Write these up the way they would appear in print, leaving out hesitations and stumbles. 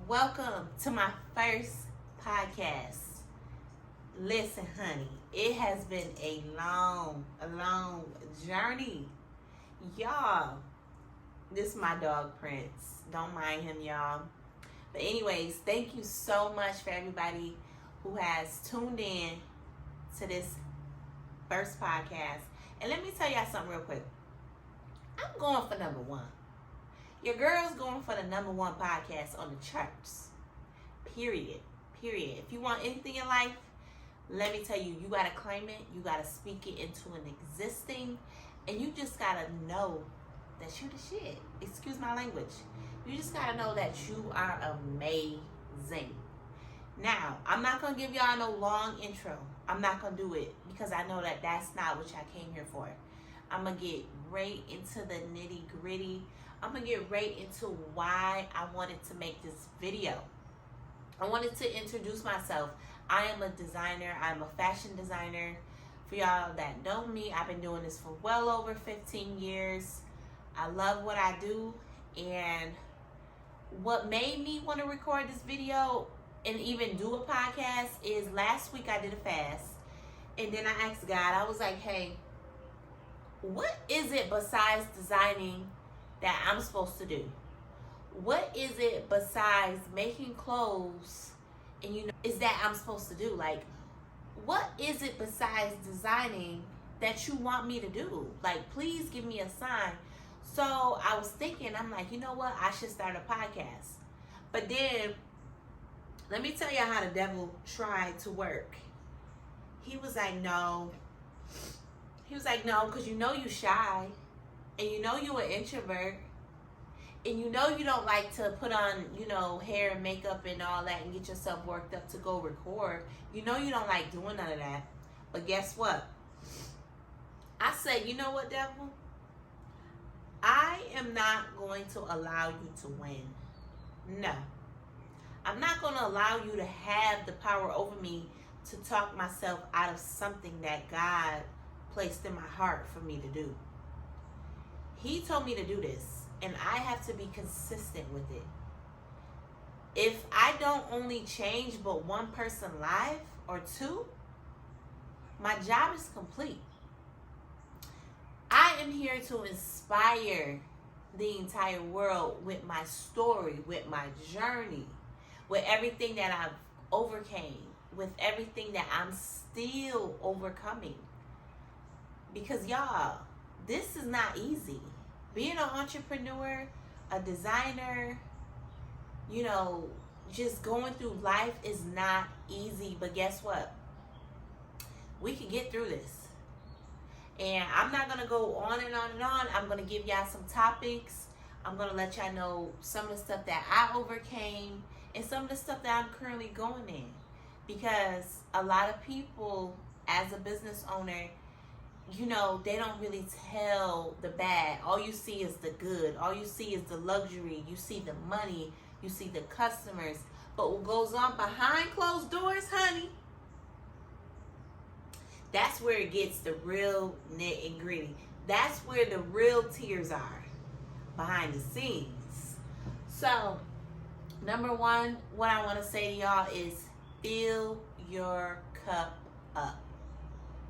Welcome to my first podcast. Listen, honey, it has been a long journey. Y'all, this is my dog Prince. Don't mind him, y'all. But anyways, thank you so much for everybody who has tuned in to this first podcast. And let me tell y'all something real quick. I'm going for number one. Your girl's going for the number one podcast on the charts. Period. If you want anything in life, let me tell you, you got to claim it. You got to speak it into an existing. And you just got to know that you the shit. Excuse my language. You just got to know that you are amazing. Now, I'm not going to give y'all no long intro. I'm not going to do it because I know that that's not what y'all came here for. I'm going to get right into the nitty gritty. I'm going to get right into why I wanted to make this video. I wanted to introduce myself. I am a designer. I'm a fashion designer. For y'all that know me, I've been doing this for well over 15 years. I love what I do. And what made me want to record this video and even do a podcast is last week I did a fast. And then I asked God, I was like, hey, what is it besides designing that I'm supposed to do? What is it besides making clothes and is that I'm supposed to do? Like, what is it besides designing that you want me to do? Like, please give me a sign. So I was thinking, I'm like, you know what? I should start a podcast. But then, let me tell you how the devil tried to work. He was like, no. He was like, no, because you shy. And you an introvert. And you don't like to put on, hair and makeup and all that and get yourself worked up to go record. You don't like doing none of that. But guess what? I said, you know what, devil? I am not going to allow you to win. No. I'm not going to allow you to have the power over me to talk myself out of something that God placed in my heart for me to do. He told me to do this, and I have to be consistent with it. If I don't only change but one person live or two, my job is complete. I am here to inspire the entire world with my story, with my journey, with everything that I've overcame, with everything that I'm still overcoming. Because y'all, this is not easy. Being an entrepreneur, a designer, just going through life is not easy. But guess what? We can get through this. And I'm not going to go on and on and on. I'm going to give y'all some topics. I'm going to let y'all know some of the stuff that I overcame and some of the stuff that I'm currently going in. Because a lot of people, as a business owner, they don't really tell the bad. All you see is the good. All you see is the luxury. You see the money. You see the customers. But what goes on behind closed doors, honey, that's where it gets the real nit and gritty. That's where the real tears are, behind the scenes. So, number one, what I want to say to y'all is fill your cup up.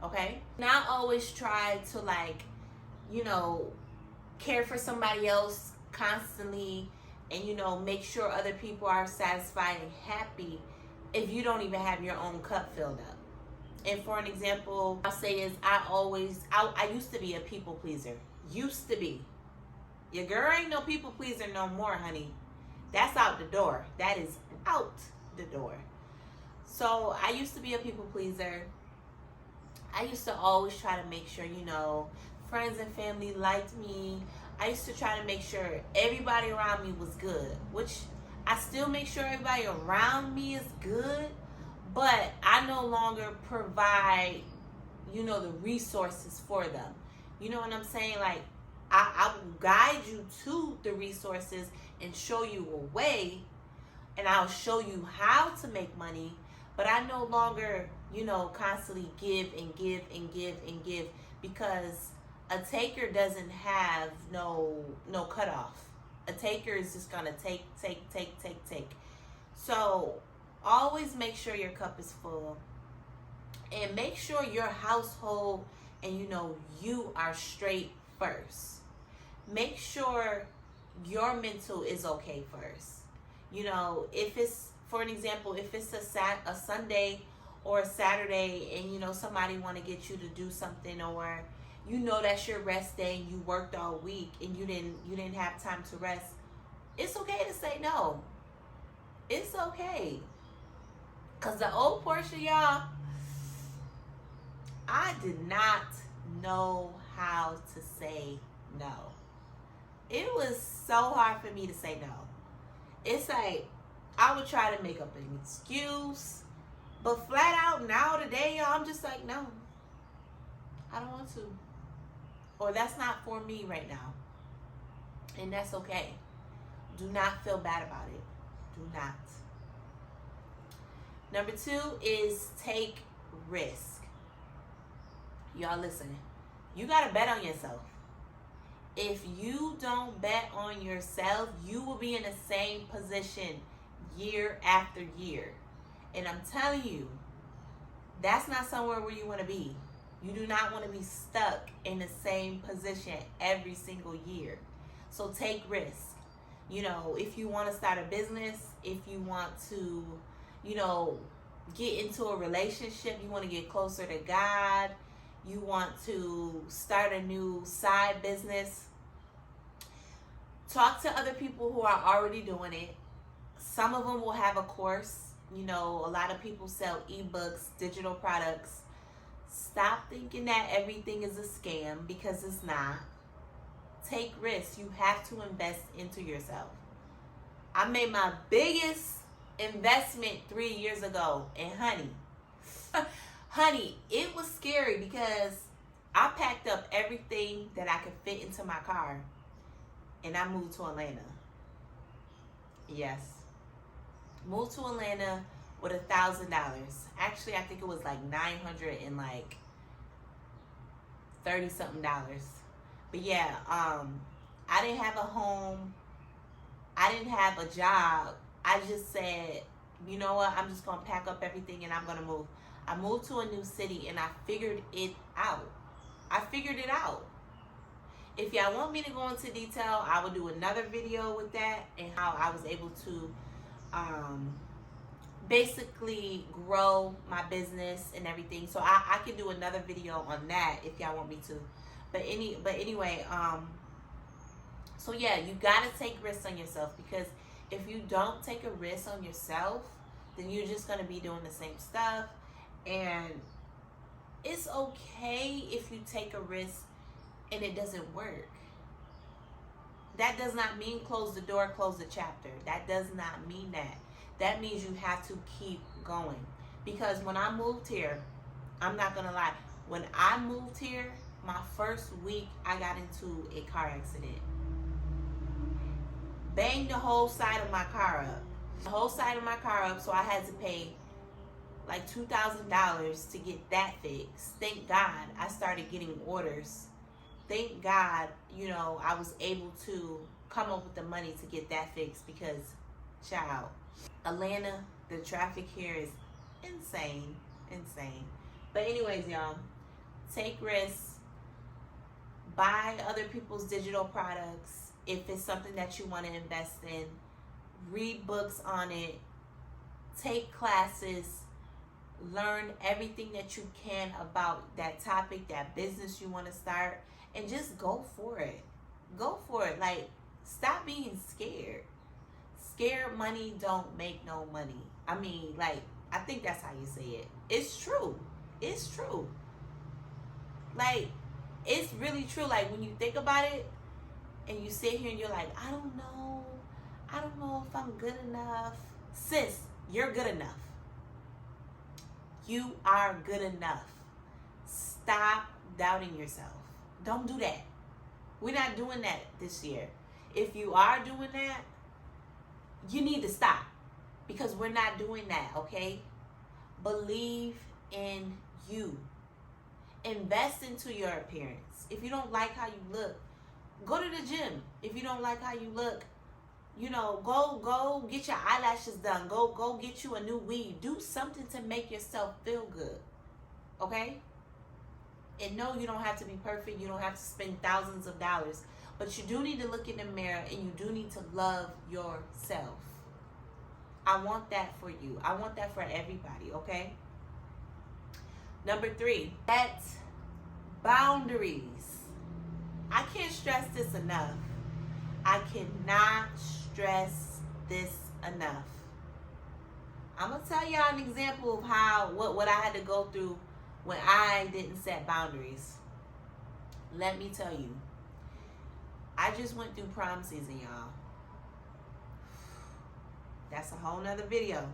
Okay? Not always try to care for somebody else constantly and make sure other people are satisfied and happy if you don't even have your own cup filled up. And for an example, I'll say is I used to be a people pleaser. Used to be. Your girl ain't no people pleaser no more, honey. That's out the door. That is out the door. So I used to be a people pleaser. I used to always try to make sure, friends and family liked me. I used to try to make sure everybody around me was good, which I still make sure everybody around me is good, but I no longer provide, the resources for them. You know what I'm saying? Like, I will guide you to the resources and show you a way, and I'll show you how to make money, but I no longer constantly give and give and give and give, because a taker doesn't have no cutoff. A taker is just gonna take. So always make sure your cup is full, and make sure your household and you are straight first. Make sure your mental is okay first. If it's, for an example, if it's a Sunday or a Saturday, and somebody want to get you to do something, or that's your rest day and you worked all week and you didn't have time to rest, it's okay to say no. It's okay. Cause the old Porshia, y'all, I did not know how to say no. It was so hard for me to say no. It's like I would try to make up an excuse, but flat out now today, y'all, I'm just like, no, I don't want to. Or that's not for me right now. And that's okay. Do not feel bad about it. Do not. Number 2 is take risk. Y'all listen. You got to bet on yourself. If you don't bet on yourself, you will be in the same position year after year. And I'm telling you, that's not somewhere where you want to be. You do not want to be stuck in the same position every single year. So take risk. If you want to start a business, if you want to, get into a relationship, you want to get closer to God, you want to start a new side business, talk to other people who are already doing it. Some of them will have a course. A lot of people sell ebooks, digital products. Stop thinking that everything is a scam, because it's not. Take risks. You have to invest into yourself. I made my biggest investment 3 years ago, and honey, it was scary because I packed up everything that I could fit into my car, and I moved to Atlanta. Yes. Moved to Atlanta with $1,000. Actually, I think it was like $930 something. But yeah, I didn't have a home. I didn't have a job. I just said, you know what? I'm just gonna pack up everything and I'm gonna move. I moved to a new city and I figured it out. If y'all want me to go into detail, I will do another video with that and how I was able to basically grow my business and everything. So I can do another video on that if y'all want me to. But anyway, so yeah, you gotta take risks on yourself, because if you don't take a risk on yourself, then you're just gonna be doing the same stuff. And it's okay if you take a risk and it doesn't work. That does not mean close the door, close the chapter. That does not mean that. That means you have to keep going. Because when I moved here, I'm not gonna lie, when I moved here, my first week I got into a car accident. Banged the whole side of my car up. So I had to pay like $2,000 to get that fixed. Thank God I started getting orders. Thank God, I was able to come up with the money to get that fixed, because, child, Atlanta, the traffic here is insane. But anyways, y'all, take risks. Buy other people's digital products if it's something that you want to invest in. Read books on it. Take classes. Learn everything that you can about that topic, that business you want to start, and just go for it. Like, stop being scared. Scared money don't make no money. I mean, like, I think that's how you say it. It's true. Like, it's really true. Like, when you think about it and you sit here and you're like, I don't know if I'm good enough. Sis, you're good enough. You are good enough. Stop doubting yourself. Don't do that. We're not doing that this year. If you are doing that, you need to stop, because we're not doing that, okay? Believe in you. Invest into your appearance. If you don't like how you look, go to the gym. If you don't like how you look, You know, go get your eyelashes done. Go get you a new weave. Do something to make yourself feel good. Okay? And no, you don't have to be perfect. You don't have to spend thousands of dollars. But you do need to look in the mirror and you do need to love yourself. I want that for you. I want that for everybody, okay? Number 3, set boundaries. I can't stress this enough. I cannot stress this enough. I'm going to tell y'all an example of what I had to go through when I didn't set boundaries. Let me tell you. I just went through prom season, y'all. That's a whole nother video.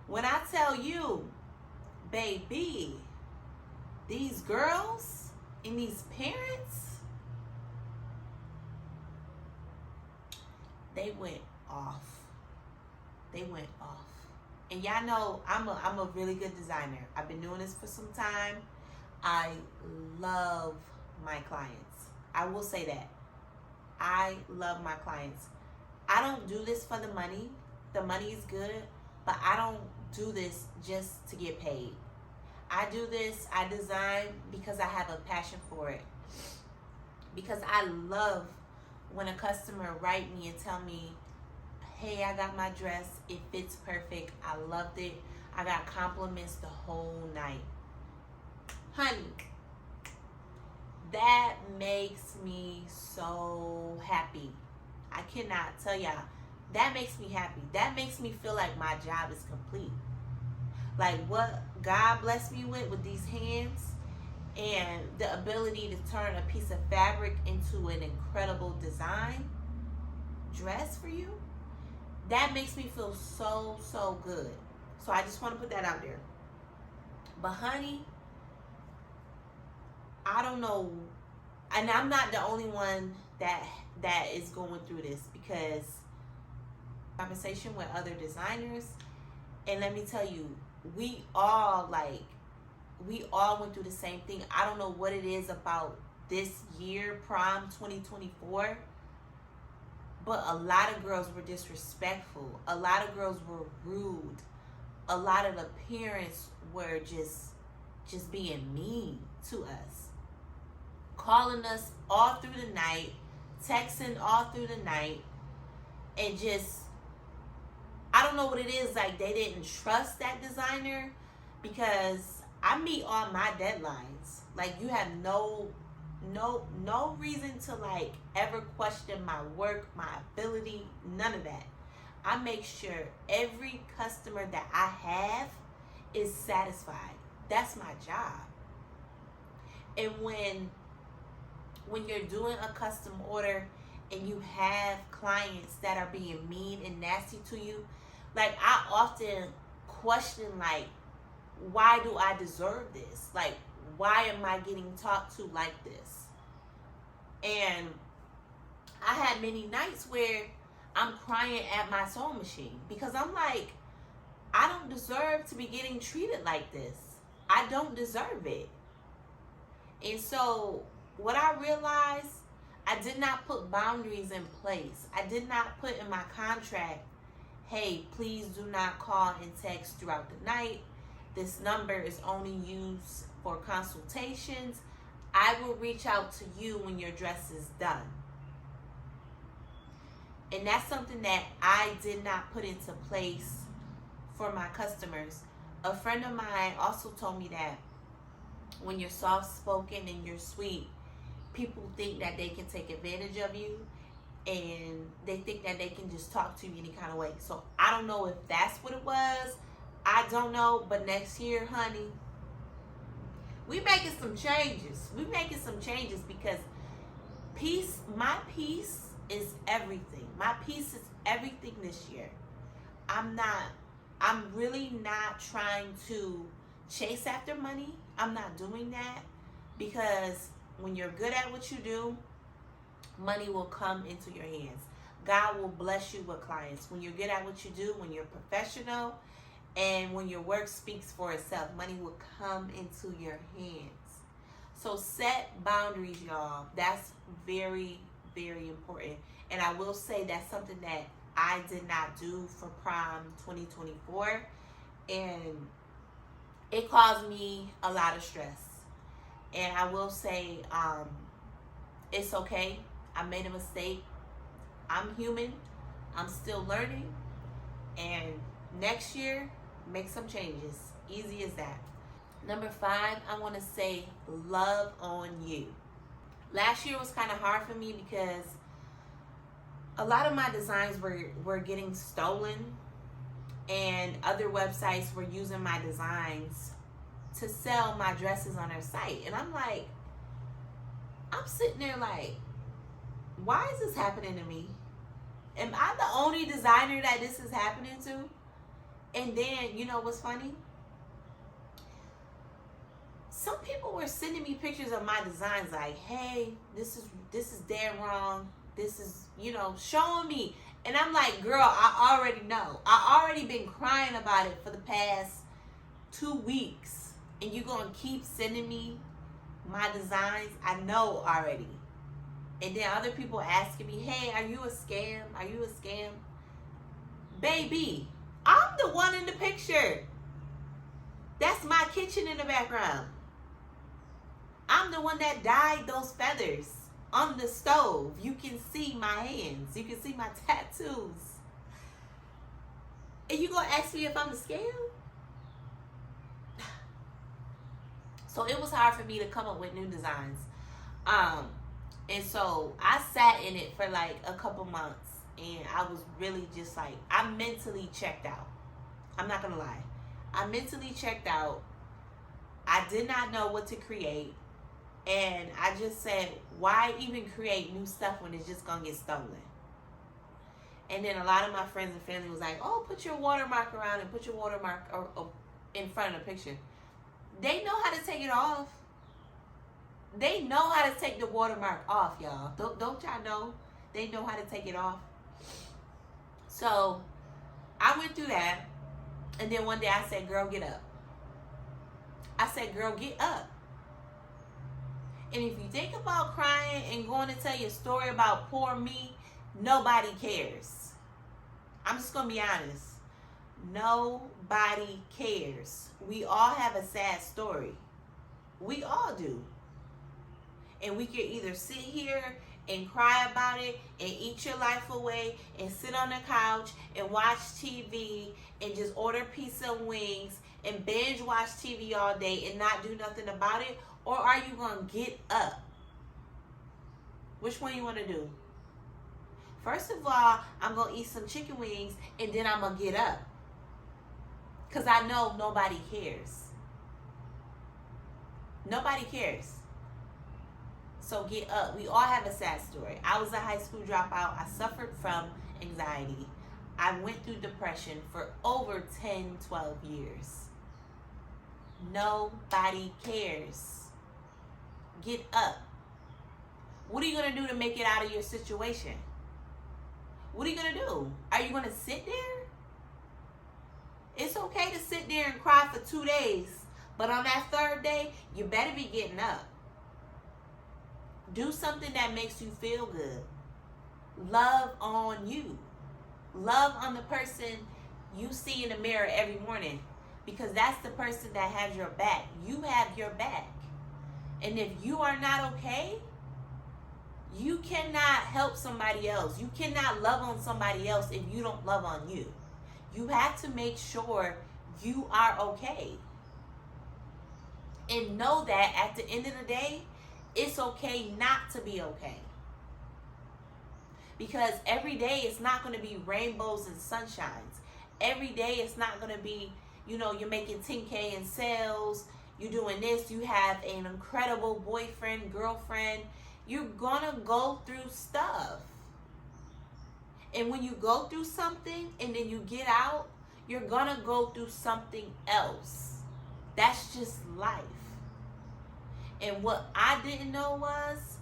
When I tell you, baby, these girls and these parents, they went off. And y'all know I'm a really good designer. I've been doing this for some time. I love my clients. I will say that. I love my clients. I don't do this for the money. The money is good, but I don't do this just to get paid. I do this, I design because I have a passion for it. Because I love when a customer write me and tell me, hey, I got my dress, it fits perfect, I loved it, I got compliments the whole night. Honey, that makes me so happy. I cannot tell y'all. That makes me happy. That makes me feel like my job is complete. Like what God blessed me with these hands and the ability to turn a piece of fabric into an incredible design dress for you, that makes me feel so good. So I just want to put that out there. But honey, I don't know, and I'm not the only one that is going through this, because conversation with other designers, and let me tell you, we all went through the same thing. I don't know what it is about this year, Prom 2024, but a lot of girls were disrespectful. A lot of girls were rude. A lot of the parents were just being mean to us. Calling us all through the night, texting all through the night, and just, I don't know what it is, like they didn't trust that designer, because I meet all my deadlines. Like you have no reason to like ever question my work, my ability, none of that. I make sure every customer that I have is satisfied. That's my job. And when you're doing a custom order and you have clients that are being mean and nasty to you, like I often question, like, why do I deserve this? Like, why am I getting talked to like this? And I had many nights where I'm crying at my sewing machine, because I'm like, I don't deserve to be getting treated like this. I don't deserve it. And so what I realized, I did not put boundaries in place. I did not put in my contract, hey, please do not call and text throughout the night. This number is only used for consultations. I will reach out to you when your dress is done. And that's something that I did not put into place for my customers. A friend of mine also told me that when you're soft-spoken and you're sweet, people think that they can take advantage of you, and they think that they can just talk to you any kind of way. So I don't know if that's what it was. I don't know. But next year, honey, we making some changes. Because my peace is everything. My peace is everything this year. I'm really not trying to chase after money. I'm not doing that, because when you're good at what you do, money will come into your hands. God will bless you with clients. When you're good at what you do, when you're professional, and when your work speaks for itself, money will come into your hands. So set boundaries, y'all. That's very, very important. And I will say that's something that I did not do for Prom 2024. And it caused me a lot of stress. And I will say, it's okay. I made a mistake. I'm human. I'm still learning. And next year, make some changes. Easy as that. Number 5, I want to say love on you. Last year was kind of hard for me because a lot of my designs were getting stolen, and other websites were using my designs to sell my dresses on their site. And I'm like, I'm sitting there like, why is this happening to me? Am I the only designer that this is happening to? And then, you know what's funny? Some people were sending me pictures of my designs like, hey, this is dead wrong. This is, showing me. And I'm like, girl, I already know. I already been crying about it for the past 2 weeks. And you gonna keep sending me my designs? I know already. And then other people asking me, hey, are you a scam? Are you a scam? Baby, I'm the one in the picture. That's my kitchen in the background. I'm the one that dyed those feathers on the stove. You can see my hands. You can see my tattoos. And you gonna ask me if I'm a scam? So it was hard for me to come up with new designs. And so I sat in it for like a couple months, and I was really just like, I mentally checked out. I'm not gonna lie. I mentally checked out. I did not know what to create. And I just said, why even create new stuff when it's just gonna get stolen? And then a lot of my friends and family was like, oh, put your watermark around and put your watermark in front of the picture. They know how to take it off. They know how to take the watermark off, y'all. Don't y'all know? They know how to take it off. So I went through that. And then one day I said, girl, get up. I said, girl, get up. And if you think about crying and going to tell your story about poor me, nobody cares. I'm just going to be honest. Nobody cares. We all have a sad story. We all do. And we can either sit here and cry about it and eat your life away and sit on the couch and watch TV and just order pizza and wings and binge watch TV all day and not do nothing about it. Or are you going to get up? Which one you want to do? First of all, I'm going to eat some chicken wings and then I'm going to get up. Because I know nobody cares. Nobody cares. So get up. We all have a sad story. I was a high school dropout. I suffered from anxiety. I went through depression for over 10, 12 years. Nobody cares. Get up. What are you going to do to make it out of your situation? What are you going to do? Are you going to sit there? It's okay to sit there and cry for 2 days. But on that third day, you better be getting up. Do something that makes you feel good. Love on you. Love on the person you see in the mirror every morning. Because that's the person that has your back. You have your back. And if you are not okay, you cannot help somebody else. You cannot love on somebody else if you don't love on you. You have to make sure you are okay. And know that at the end of the day, it's okay not to be okay. Because every day it's not going to be rainbows and sunshines. Every day it's not going to be, you're making 10K in sales. You're doing this. You have an incredible boyfriend, girlfriend. You're going to go through stuff. And when you go through something and then you get out, you're going to go through something else. That's just life. And what I didn't know was,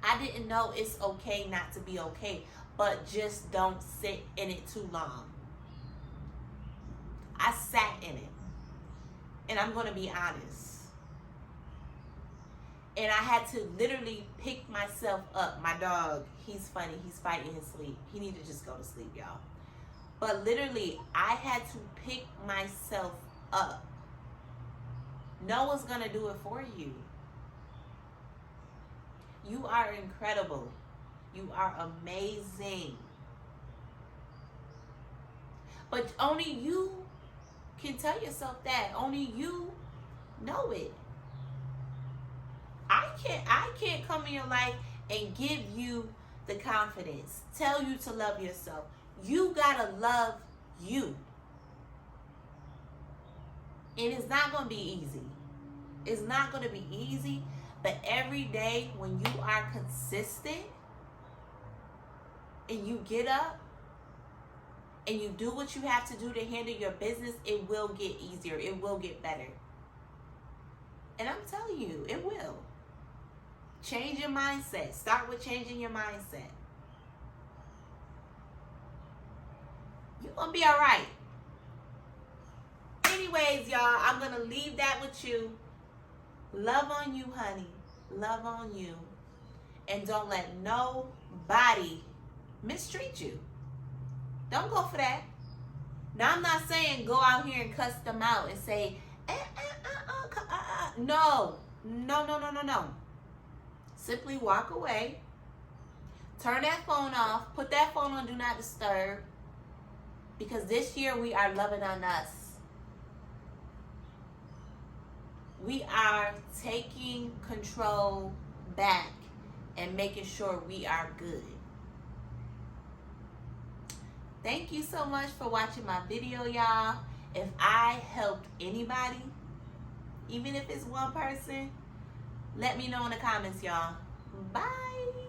I didn't know it's okay not to be okay, but just don't sit in it too long. I sat in it. And I'm going to be honest. And I had to literally pick myself up. My dog, he's funny. He's fighting his sleep. He needed to just go to sleep, y'all. But literally, I had to pick myself up. No one's going to do it for you. You are incredible. You are amazing. But only you can tell yourself that. Only you know it. I can't come in your life and give you the confidence. Tell you to love yourself. You gotta love you. And it's not gonna be easy. It's not gonna be easy. But every day when you are consistent and you get up and you do what you have to do to handle your business, it will get easier. It will get better. And I'm telling you, it will. Change your mindset. Start with changing your mindset. You're going to be all right. Anyways, y'all, I'm going to leave that with you. Love on you, honey. Love on you. And don't let nobody mistreat you. Don't go for that. Now, I'm not saying go out here and cuss them out and say, No. No. Simply walk away. Turn that phone off. Put that phone on Do Not Disturb. Because this year we are loving on us. We are taking control back and making sure we are good. Thank you so much for watching my video, y'all. If I helped anybody, even if it's one person, let me know in the comments, y'all. Bye.